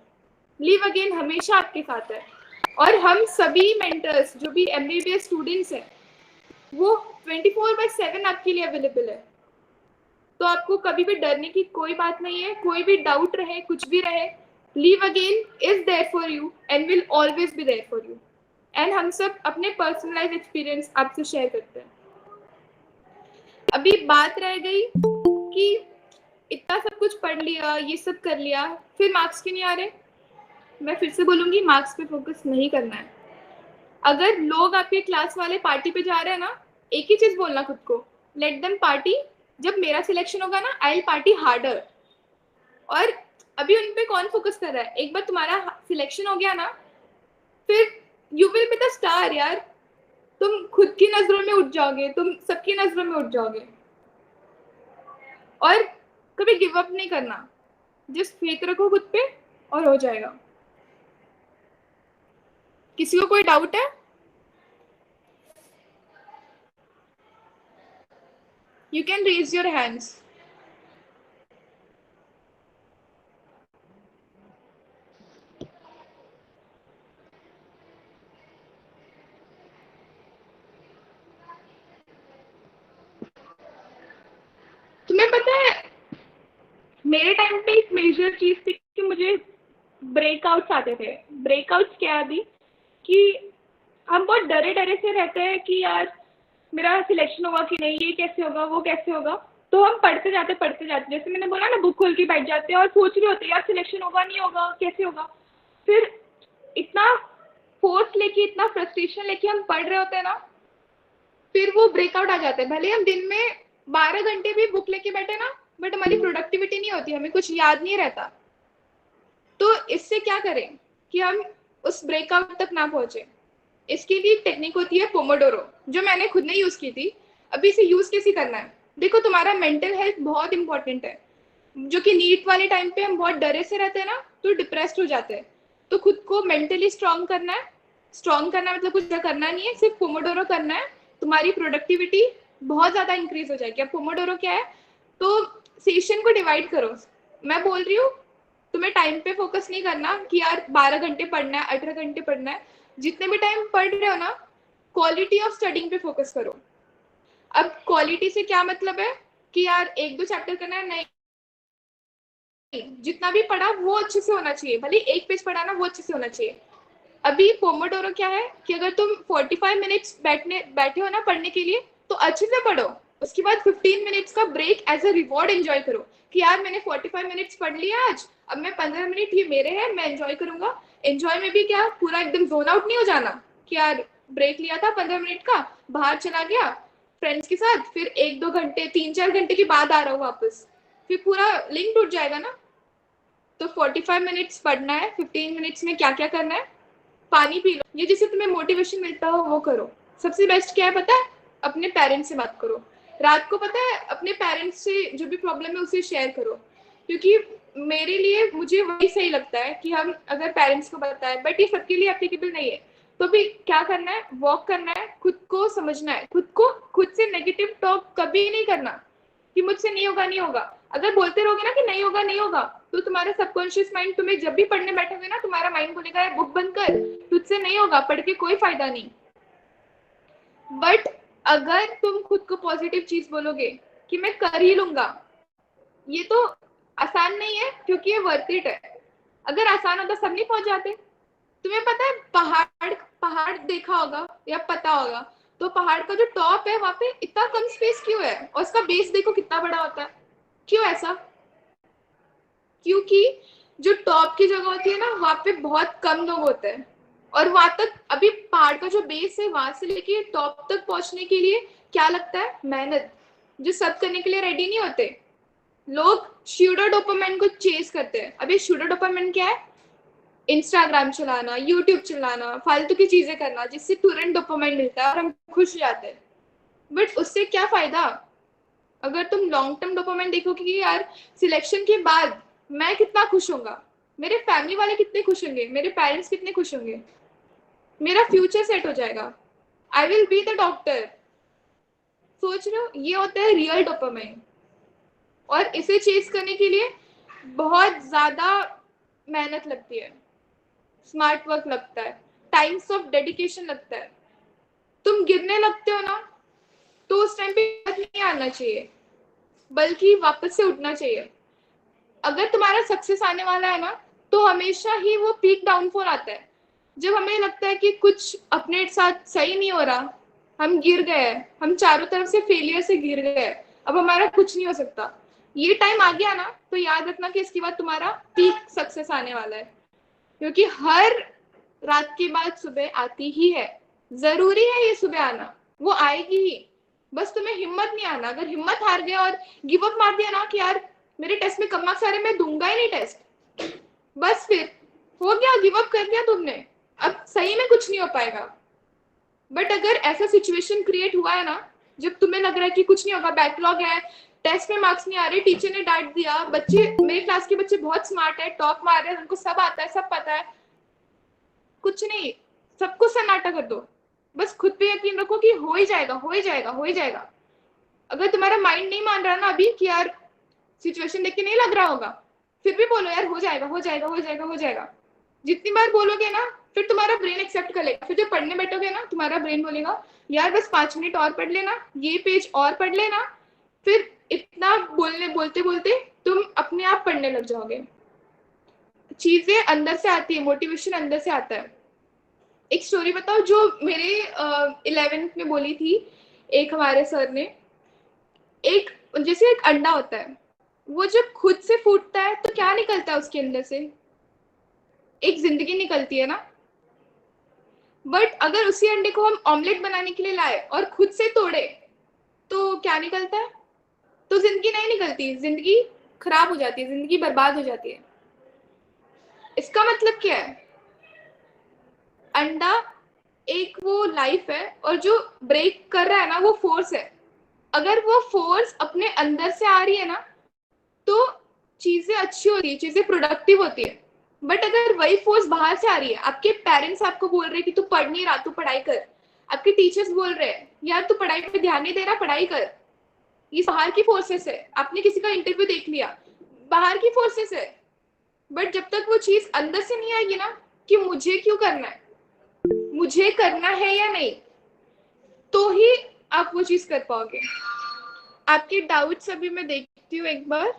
लीव अगेन हमेशा आपके साथ है। और हम सभी मेंटर्स जो भी MBBS स्टूडेंट्स हैं, वो 24/7 आपके लिए अवेलेबल है। तो आपको कभी भी डरने की कोई बात नहीं है। कोई भी डाउट रहे, कुछ भी रहे, live again is there for you and will always be there for you. And हम सब अपने पर्सनलाइज एक्सपीरियंस आपसे शेयर करते हैं। अभी बात रह गई कि इतना सब कुछ पढ़ लिया, ये सब कर लिया, फिर मार्क्स क्यों नहीं आ रहे। मैं फिर से बोलूंगी, मार्क्स पे फोकस नहीं करना है। अगर लोग आपके क्लास वाले पार्टी पे जा रहे हैं ना, एक ही चीज बोलना खुद को, लेट देम पार्टी। जब मेरा सिलेक्शन होगा ना, आई विल पार्टी हार्डर। और अभी उन पे कौन फोकस कर रहा है, एक बार तुम्हारा सिलेक्शन हो गया ना, फिर you will be the star यार। तुम खुद की नजरों में उठ जाओगे, तुम सबकी नजरों में उठ जाओगे। और कभी गिव अप नहीं करना, जस्ट फेथ रखो खुद पे और हो जाएगा। किसी को कोई डाउट है? You can raise your hands. तुम्हें पता है मेरे टाइम पे एक मेजर चीज थी कि मुझे ब्रेकआउट्स आते थे। ब्रेकआउट्स क्या अभी कि हम बहुत डरे डरे से रहते हैं कि यार मेरा सिलेक्शन होगा कि नहीं, ये कैसे होगा, वो कैसे होगा। तो हम पढ़ते जाते, जैसे मैंने बोला ना, बुक खोल के बैठ जाते हैं और सोच रहे होते हैं यार सिलेक्शन होगा नहीं होगा, कैसे होगा। फिर इतना फोर्स लेके, इतना फ्रस्ट्रेशन लेके हम पढ़ रहे होते हैं ना, फिर वो ब्रेकआउट आ जाता है। भले हम दिन में 12 घंटे भी बुक लेके बैठे ना, बट हमारी प्रोडक्टिविटी नहीं होती, हमें कुछ याद नहीं रहता। तो इससे क्या करें कि हम उस ब्रेकआउट तक ना पहुंचे। इसके लिए एक टेक्निक होती है पोमोडोरो, जो मैंने खुद ने यूज की थी। अभी इसे यूज कैसे करना है, देखो तुम्हारा मेंटल हेल्थ बहुत इंपॉर्टेंट है, जो कि नीट वाले टाइम पे हम बहुत डरे से रहते हैं ना, तो डिप्रेस्ड हो जाते हैं। तो खुद को मेंटली स्ट्रांग करना है। स्ट्रांग करना मतलब कुछ करना नहीं है, सिर्फ पोमोडोरो करना है। तुम्हारी प्रोडक्टिविटी बहुत ज्यादा इंक्रीज हो जाएगी। अब पोमोडोरो क्या है, तो सेशन को डिवाइड करो। मैं बोल रही हूँ तुम्हें टाइम पे फोकस नहीं करना कि यार 12 घंटे पढ़ना है, 18 घंटे पढ़ना है। जितने भी टाइम पढ़ रहे हो ना, क्वालिटी ऑफ स्टडिंग पे फोकस करो। अब क्वालिटी से क्या मतलब है कि यार 1-2 चैप्टर करना है, नहीं, जितना भी पढ़ा वो अच्छे से होना चाहिए। भले एक पेज पढ़ा ना, वो अच्छे से होना चाहिए। अभी पोमोडोरो क्या है कि अगर तुम 45 मिनट्स बैठे हो ना पढ़ने के लिए, तो अच्छे से पढ़ो। उसके बाद 15 मिनट्स का break as a reward enjoy करो कि यार मैंने 45 मिनट्स पढ़ लिया आज, अब मैं 15 मिनट ये मेरे हैं, मैं एंजॉय करूंगा। एंजॉय में भी क्या पूरा एकदम जोन आउट नहीं हो जाना कि यार ब्रेक लिया था 15 मिनट का, बाहर चला गया फ्रेंड्स के साथ, फिर 1-2 घंटे 3-4 घंटे के बाद आ रहा हूँ वापस, फिर पूरा लिंक टूट जाएगा ना। तो 45 मिनट्स पढ़ना है, 15 मिनट्स में क्या क्या करना है, पानी पी लो, ये जिससे तुम्हें मोटिवेशन मिलता हो वो करो। सबसे बेस्ट क्या है पता है, अपने पेरेंट्स से बात करो। रात को पता है अपने पेरेंट्स से जो भी प्रॉब्लम है उसे शेयर करो, क्योंकि मेरे लिए मुझे वही सही लगता है कि हम अगर पेरेंट्स को बताएं, बट ये सबके लिए एप्लीकेबल नहीं है। तो भी क्या करना है, वॉक करना है, खुद को समझना है, खुद से नेगेटिव टॉक कभी नहीं करना कि मुझसे नहीं होगा नहीं होगा। अगर बोलते रहोगे ना कि नहीं होगा नहीं होगा, तो तुम्हारा सबकॉन्शियस माइंड तुम्हें जब भी पढ़ने बैठोगे ना, तुम्हारा माइंड बोलेगा यार बुक बंद कर, तुझसे नहीं होगा, पढ़ के कोई फायदा नहीं। बट अगर तुम खुद को पॉजिटिव चीज बोलोगे कि मैं कर ही लूंगा, ये तो आसान नहीं है क्योंकि ये वर्थ इट है। अगर आसान होता सब नहीं पहुंच जाते। तुम्हें पता है पहाड़ पहाड़ देखा होगा या पता होगा, तो पहाड़ का जो टॉप है वहां पे इतना कम स्पेस क्यों है, और उसका बेस देखो कितना बड़ा होता है। क्यों ऐसा? क्योंकि जो टॉप की जगह होती है ना, वहां पे बहुत कम लोग होते हैं, और वहां तक अभी पहाड़ का जो बेस है वहां से लेके टॉप तक पहुंचने के लिए क्या लगता है, मेहनत, जो सब करने के लिए रेडी नहीं होते। लोग स्यूडो डोपामाइन को चेज करते हैं। अभी स्यूडो डोपामाइन क्या है, इंस्टाग्राम चलाना, यूट्यूब चलाना, फालतू की चीजें करना जिससे तुरंत डोपामाइन मिलता है और हम खुश हो जाते हैं। बट उससे क्या फायदा? अगर तुम लॉन्ग टर्म डोपामाइन देखोगे कि यार सिलेक्शन के बाद मैं कितना खुश होऊंगा, मेरे फैमिली वाले कितने खुश होंगे, मेरे पेरेंट्स कितने खुश होंगे, मेरा फ्यूचर सेट हो जाएगा, I will be the doctor. सोच रहे हो, ये होता है रियल डोपामाइन। और इसे चेज करने के लिए बहुत ज्यादा मेहनत लगती है, स्मार्ट वर्क लगता है, टाइम्स ऑफ डेडिकेशन लगता है। तुम गिरने लगते हो ना, तो उस टाइम पे नहीं आना चाहिए, बल्कि वापस से उठना चाहिए। अगर तुम्हारा सक्सेस आने वाला है ना, तो हमेशा ही वो पीक डाउनफॉल आता है, जब हमें लगता है कि कुछ अपने साथ सही नहीं हो रहा, हम गिर गए, हम चारों तरफ से फेलियर से गिर गए, अब हमारा कुछ नहीं हो सकता। ये टाइम आ गया ना, तो याद रखना कि इसके बाद तुम्हारा पीक सक्सेस आने वाला है, क्योंकि हर रात के बाद सुबह आती ही है। जरूरी है ये सुबह आना, वो आएगी ही। बस तुम्हें हिम्मत नहीं आना। अगर हिम्मत हार गया और गिव अप मार दिया ना कि यार मेरे टेस्ट में कम मार्क्स आ रहे, मैं दूंगा ही नहीं टेस्ट, बस फिर हो गया, गिव अप कर दिया तुमने, अब सही में कुछ नहीं हो पाएगा। बट अगर ऐसा सिचुएशन क्रिएट हुआ है ना, जब तुम्हें लग रहा है कि कुछ नहीं होगा, बैकलॉग है, टेस्ट में मार्क्स नहीं आ रहे, टीचर ने डांट दिया, बच्चे, मेरे क्लास के बच्चे बहुत स्मार्ट है, टॉप मार रहे हैं, उनको सब आता है, सब पता है, कुछ नहीं, सबको सन्नाटा कर दो। बस खुद पे यकीन रखो कि हो ही जाएगा, हो ही जाएगा, हो ही जाएगा। अगर तुम्हारा माइंड नहीं मान रहा ना अभी कि यार सिचुएशन देख के नहीं लग रहा होगा, फिर भी बोलो यार हो जाएगा, हो जाएगा, हो जाएगा, हो जाएगा। जितनी बार बोलोगे ना, फिर तुम्हारा ब्रेन एक्सेप्ट कर लेगा। फिर जब पढ़ने बैठोगे ना, तुम्हारा ब्रेन बोलेगा यार बस 5 मिनट और पढ़ लेना, ये पेज और पढ़ लेना। फिर इतना बोलते बोलते तुम अपने आप पढ़ने लग जाओगे। चीजें अंदर से आती है, मोटिवेशन अंदर से आता है। एक स्टोरी बताओ जो मेरे 11th में बोली थी एक हमारे सर ने। एक, जैसे एक अंडा होता है, वो जब खुद से फूटता है तो क्या निकलता है उसके अंदर से? एक जिंदगी निकलती है ना। बट अगर उसी अंडे को हम ऑमलेट बनाने के लिए लाए और खुद से तोड़े, तो क्या निकलता है? तो जिंदगी नहीं निकलती, जिंदगी खराब हो जाती है, जिंदगी बर्बाद हो जाती है। इसका मतलब क्या है? अंडा एक वो लाइफ है, और जो ब्रेक कर रहा है ना वो फोर्स है। अगर वो फोर्स अपने अंदर से आ रही है ना, तो चीजें अच्छी होती है, चीजें प्रोडक्टिव होती है। बट अगर वही फोर्स बाहर से आ रही है, आपके पेरेंट्स आपको बोल रहे हैं कि तू पढ़ नहीं रहा, तू पढ़ाई कर, आपके टीचर्स बोल रहे हैं यार तू पढ़ाई पे ध्यान नहीं दे रहा, पढ़ाई कर, ये बाहर की फोर्सेस है। आपने किसी का इंटरव्यू देख लिया, बाहर की फोर्सेस है, बट जब तक वो चीज अंदर से नहीं आएगी ना कि मुझे क्यों करना है, मुझे करना है या नहीं, तो ही आप वो चीज कर पाओगे। आपके डाउट्स अभी मैं देखती हूँ एक बार।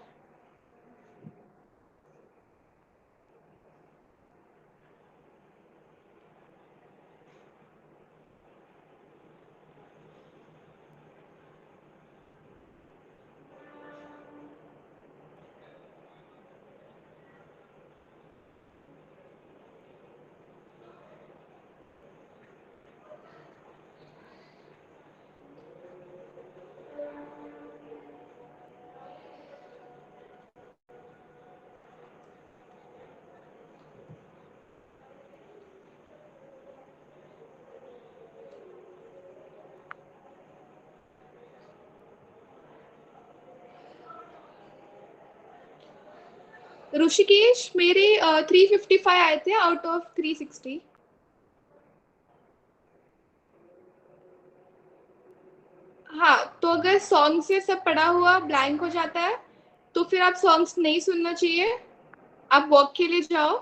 ऋषिकेश मेरे 355 आए थे आउट ऑफ 360। हाँ, तो अगर सॉन्ग से सब पढ़ा हुआ ब्लैंक हो जाता है तो फिर आप सॉन्ग्स नहीं सुनना चाहिए, आप वॉक के लिए जाओ।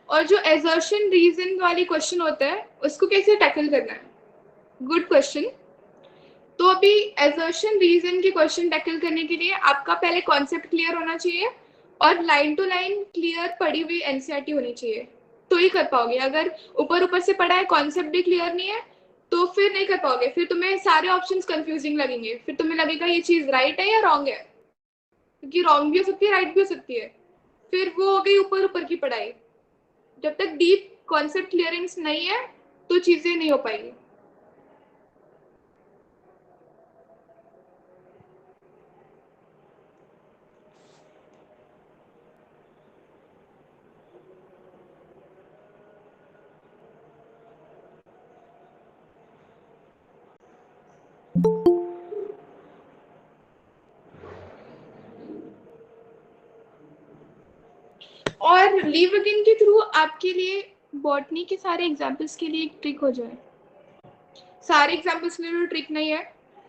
और जो एजर्शन रीजन वाली क्वेश्चन होता है उसको कैसे टैकल करना है, गुड क्वेश्चन। तो अभी एजर्शन रीजन की क्वेश्चन टैकल करने के लिए आपका पहले कॉन्सेप्ट क्लियर होना चाहिए और लाइन टू लाइन क्लियर पढ़ी हुई एनसीईआरटी होनी चाहिए, तो ही कर पाओगे। अगर ऊपर ऊपर से पढ़ा है, कॉन्सेप्ट भी क्लियर नहीं है, तो फिर नहीं कर पाओगे। फिर तुम्हें सारे ऑप्शंस कंफ्यूजिंग लगेंगे, फिर तुम्हें लगेगा ये चीज राइट है या रॉन्ग है, क्योंकि रॉन्ग भी हो सकती है, राइट भी हो सकती है। फिर वो हो गई ऊपर ऊपर की पढ़ाई। जब तक डीप कॉन्सेप्ट क्लियरेंस नहीं है तो चीजें नहीं हो पाएगी। और लीव अगेन के थ्रू आपके लिए बॉटनी के सारे एग्जाम्पल्स के लिए एक ट्रिक हो जाए। सारे एग्जाम्पल्स के लिए तो ट्रिक नहीं है।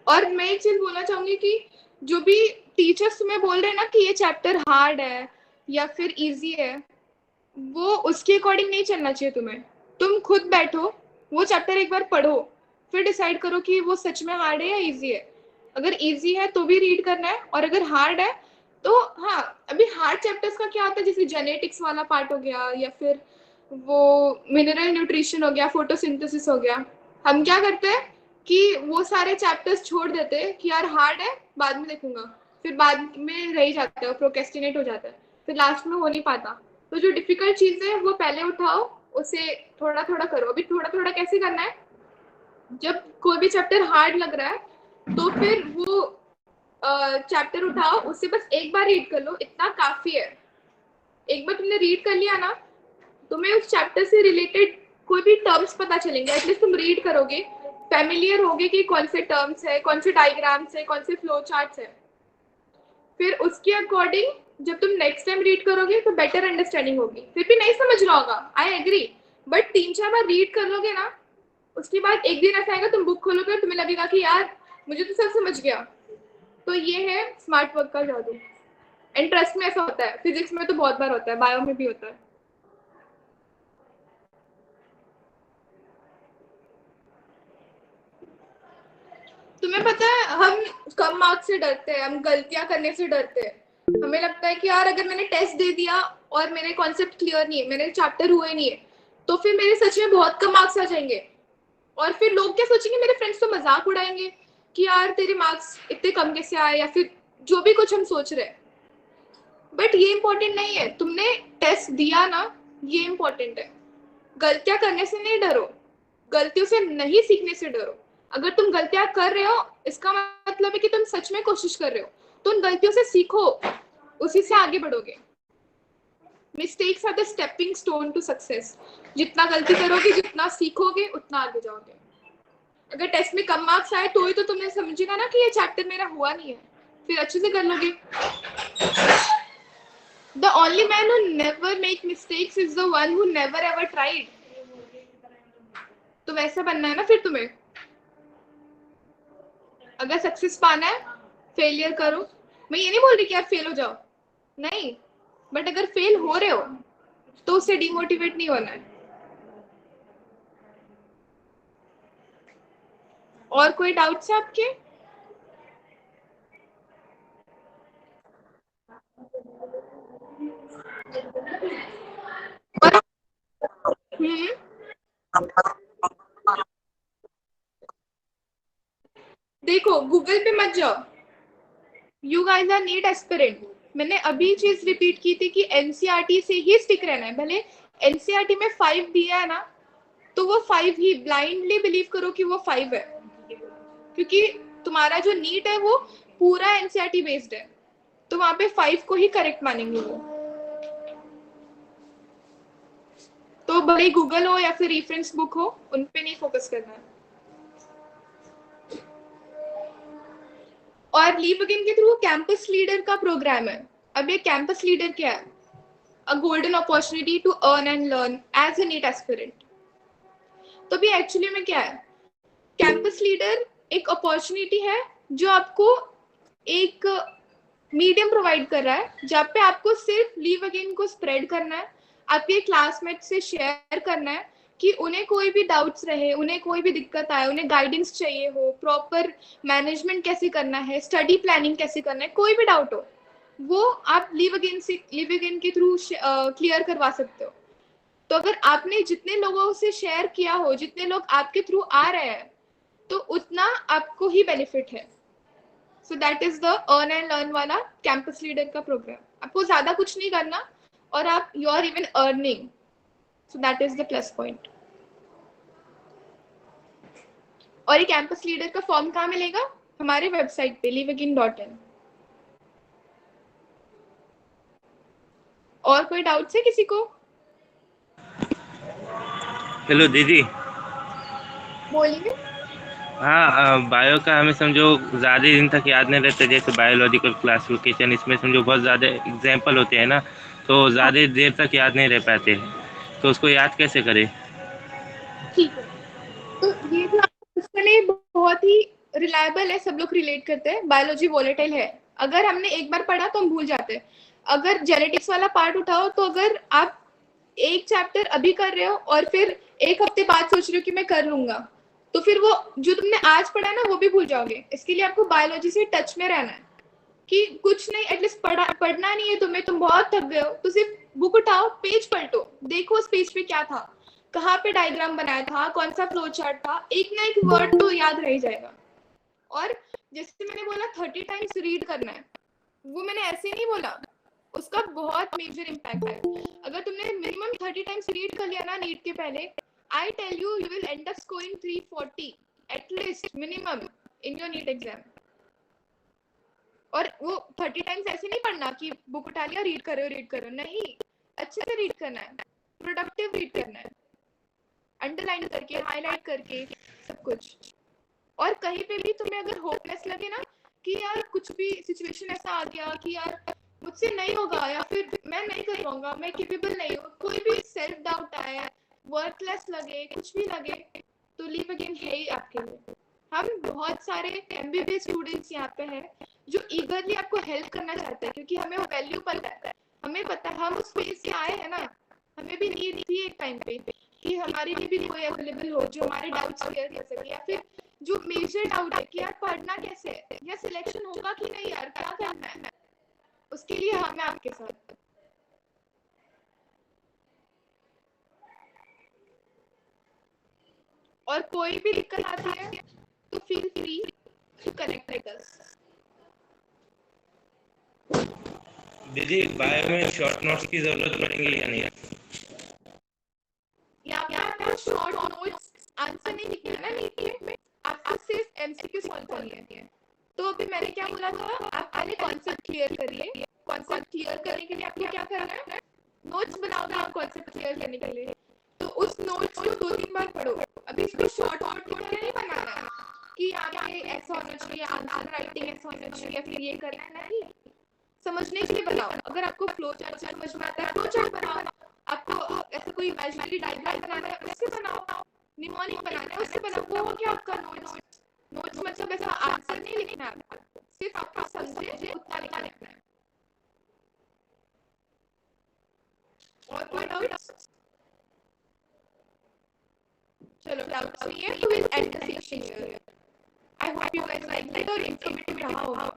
और मैं एक चीज बोलना चाहूंगी कि जो भी टीचर्स तुम्हें बोल रहे हैं ना कि ये चैप्टर हार्ड है या फिर इजी है, वो उसके अकॉर्डिंग नहीं चलना चाहिए तुम्हें। तुम खुद बैठो, वो चैप्टर एक बार पढ़ो, फिर डिसाइड करो कि वो सच में हार्ड है या इजी है। अगर इजी है तो भी रीड करना है, और अगर हार्ड है तो हाँ। अभी हार्ड चैप्टर्स का क्या होता है, जैसे जेनेटिक्स वाला पार्ट हो गया या फिर वो मिनरल न्यूट्रिशन हो गया, फोटोसिंथेसिस हो गया, हम क्या करते हैं कि वो सारे चैप्टर्स छोड़ देते हैं कि यार हार्ड है बाद में देखूंगा, फिर बाद में रह जाता है, प्रोक्रेस्टिनेट हो जाता है, फिर लास्ट में हो नहीं पाता। तो जो डिफिकल्ट चीजें है वो पहले उठाओ, उसे थोड़ा थोड़ा करो। अभी थोड़ा थोड़ा कैसे करना है, जब कोई भी चैप्टर हार्ड लग रहा है तो फिर वो चैप्टर उठाओ, उससे बस एक बार रीड कर लो, इतना काफी है। एक बार तुमने रीड कर लिया ना, तुम्हें उस चैप्टर से रिलेटेड कोई भी टर्म्स पता चलेंगे, एटलीस्ट तुम रीड करोगे, फेमिलियर होगे कि कौन से टर्म्स है, कौन से डायग्राम्स है, कौन से फ्लो चार्ट्स है। फिर उसके अकॉर्डिंग जब तुम नेक्स्ट टाइम रीड करोगे तो बेटर अंडरस्टैंडिंग होगी। फिर भी नहीं समझ रहा होगा, आई एग्री, बट 3-4 बार रीड कर लोगे ना, उसके बाद एक दिन ऐसा आएगा तुम बुक खोलोगे और तुम्हें लगेगा कि यार मुझे तो सब समझ गया। तो ये है स्मार्ट वर्क का जादू। एंड ट्रस्ट में ऐसा होता है, फिजिक्स में तो बहुत बार होता है, बायो में भी होता है। तुम्हें पता है हम कम मार्क्स से डरते हैं, हम गलतियां करने से डरते हैं। हमें लगता है कि यार अगर मैंने टेस्ट दे दिया और मेरे कॉन्सेप्ट क्लियर नहीं है, मेरे चैप्टर हुए नहीं है, तो फिर मेरे सच में बहुत कम मार्क्स आ जाएंगे। और फिर लोग क्या सोचेंगे, मेरे फ्रेंड्स तो मजाक उड़ाएंगे कि यार तेरे मार्क्स इतने कम कैसे आए, या फिर जो भी कुछ हम सोच रहे हैं। बट ये इंपॉर्टेंट नहीं है, तुमने टेस्ट दिया ना, ये इंपॉर्टेंट है। गलतियां करने से नहीं डरो, गलतियों से नहीं सीखने से डरो। अगर तुम गलतियां कर रहे हो इसका मतलब है कि तुम सच में कोशिश कर रहे हो, तो उन गलतियों से सीखो, उसी से आगे बढ़ोगे। Mistakes are the stepping stone to success. जितना गलती करोगे, जितना सीखोगे, उतना आगे जाओगे। अगर टेस्ट में कम मार्क्स आए तो ही तो तुमने समझेगा ना कि ये चैप्टर मेरा हुआ नहीं है, फिर अच्छे से कर लोगे। The only man who never make mistakes is the one who never ever tried. तो वैसा बनना है ना फिर तुम्हें. अगर सक्सेस पाना है फेलियर करो. मैं ये नहीं बोल रही कि आप फेल हो जाओ, नहीं, बट अगर फेल हो रहे हो तो उससे डिमोटिवेट नहीं होना है. और कोई डाउट्स है आपके? देखो गूगल पे मत जाओ. You guys are NEET aspirant. मैंने अभी चीज रिपीट की थी कि एनसीईआरटी से ही स्टिक रहना है. भले एनसीईआरटी में 5 दिया है ना, तो वो 5 ही ब्लाइंडली बिलीव करो कि वो 5 है, क्योंकि तुम्हारा जो नीट है वो पूरा एनसीईआरटी बेस्ड है, तो वहां पे 5 को ही करेक्ट मानेंगे वो. तो भले गूगल हो या फिर रेफरेंस बुक हो, उन पे नहीं फोकस करना है. और लीव अगेन के थ्रू कैंपस लीडर का प्रोग्राम है. अब ये कैंपस लीडर क्या है? A golden opportunity to earn and learn as a NEET aspirant. तो भी एक्चुअली में क्या है? कैंपस लीडर एक अपॉर्चुनिटी है जो आपको एक मीडियम प्रोवाइड कर रहा है, जहाँ पे आपको सिर्फ लीव अगेन को स्प्रेड करना है, आपके क्लासमेट से शेयर करना है कि उन्हें कोई भी डाउट्स रहे, उन्हें कोई भी दिक्कत आए, उन्हें गाइडेंस चाहिए हो, प्रॉपर मैनेजमेंट कैसे करना है, स्टडी प्लानिंग कैसे करना है, कोई भी डाउट हो वो आप लीव अगेन के थ्रू क्लियर करवा सकते हो. तो अगर आपने जितने लोगों से शेयर किया हो, जितने लोग आपके थ्रू आ रहे हैं, तो उतना आपको ही बेनिफिट है. So that is the earn and learn वाला कैंपस लीडर का प्रोग्राम. आपको ज्यादा कुछ नहीं करना और आप you are even earning. So that is the plus point. और ये कैंपस लीडर का फॉर्म कहाँ मिलेगा? हमारे वेबसाइट पे liveagain.in. और कोई डाउट्स है किसी को? हेलो दीदी. बोलिए. हाँ, बायो का हमें समझो ज़्यादा दिन तक याद नहीं रहता, जैसे बायोलॉजिकल क्लासिफिकेशन, इसमें समझो बहुत ज़्यादा एग्जाम्पल होते हैं ना, तो ज़्यादा देर तक याद नहीं रह पाते, तो उसको याद कैसे करें? ठीक है, तो ये जो उसके लिए बहुत ही रिलायबल है, सब लोग रिलेट करते हैं. बायोलॉजी वोलेटाइल है, अगर हमने एक बार पढ़ा तो हम भूल जाते हैं. अगर जेनेटिक्स वाला पार्ट उठाओ, तो अगर आप एक चैप्टर अभी कर रहे हो और फिर एक हफ्ते बाद सोच रहे हो कि मैं कर लूंगा, तो फिर वो जो तुमने आज पढ़ा है ना वो भी भूल जाओगे. इसके लिए आपको बायोलॉजी से टच में रहना है कि कुछ नहीं, एटलीस्ट पढ़ना नहीं है तुम्हें, तुम बहुत थक गए हो, तो सिर्फ बुक उठाओ, पेज पलटो, देखो उस पेज पे क्या था, कहाँ पे डायग्राम बनाया था, कौन सा फ्लो चार्ट था, एक ना एक वर्ड तो याद रह जाएगा. और जैसे मैंने बोला 30 टाइम्स रीड करना है, वो मैंने ऐसे नहीं बोला, उसका बहुत मेजर इम्पैक्ट है. अगर तुमने मिनिमम 30 टाइम्स रीड कर लिया ना नीट के पहले, I tell you, you will end up scoring 340 at least minimum in your NEET exam. और वो 30 टाइम्स ऐसे नहीं पढ़ना कि बुक उठा लिया रीड करो, नहीं, अच्छे से रीड करना है, प्रोडक्टिव रीड करना है, अंडरलाइन करके, हाईलाइट करके, सब कुछ. और कहीं पे भी तुम्हें अगर होपलेस लगे ना कि यार कुछ भी सिचुएशन ऐसा आ गया कि यार मुझसे नहीं होगा, या फिर मैं नहीं कर पाऊंगा, मैं कैपेबल नहीं हूँ, कोई भी सेल्फ डाउट आए, वर्थलेस लगे, कुछ भी लगे, तो लीव अगेन है ही आपके लिए. हम बहुत सारे एमबीबीएस स्टूडेंट्स यहाँ पे हैं जो ईगरली आपको हेल्प करना चाहते हैं, क्योंकि हमें वो वैल्यू पता है, हमें पता है, हम उस फेज से आए हैं ना, हमें भी नीड थी एक टाइम पे कि हमारे लिए भी कोई अवेलेबल हो जो हमारे डाउट्स क्लियर कर सके, या फिर जो मेजर डाउट है कि यार पढ़ना कैसे है, या सिलेक्शन होगा कि नहीं, यार क्या करना है, उसके लिए हम हैं आपके साथ. और कोई भी दिक्कत आती है तो feel free to connect with us. दीदी, बायो में शॉर्ट नोट्स की जरूरत पड़ेगी या नहीं? यहाँ पे आपको शॉर्ट नोट्स आंसर नहीं लिखना है ना नीट में, आपको सिर्फ एमसीक्यू सॉल्व करनी है. तो अभी मैंने क्या बोला था, आप पहले कॉन्सेप्ट क्लियर करिए. कॉन्सेप्ट क्लियर करने के लिए आपको क्या करना है, नोट्स बनाओगे आप कॉन्सेप्ट क्लियर करने के लिए. तो उस नोट्स को 2-3 बार पढ़ो. अभी इसको शॉर्ट नोट की तरह नहीं बनाना है कि यहाँ पे ऐसा होना चाहिए, आंसर राइटिंग ऐसा होना चाहिए, फिर ये करना है, नहीं. समझने के लिए बनाओ। अगर आपको फ्लो चार्ट समझ में आता है फ्लो चार्ट बनाओ, आपको ऐसा कोई इमेजिनरी डायग्राम बनाना है उससे बनाओ, निमोनिक बनाना है उससे बनाओ। वो हो गया आपका नोट्स मतलब ऐसा आंसर नहीं लिखना है आपको, सिर्फ आपको समझे उतना लिखना है। और कोई डाउट? चलो डाउट्स नहीं है तो we'll end the session here. I hope you guys like it और informative रहा होगा।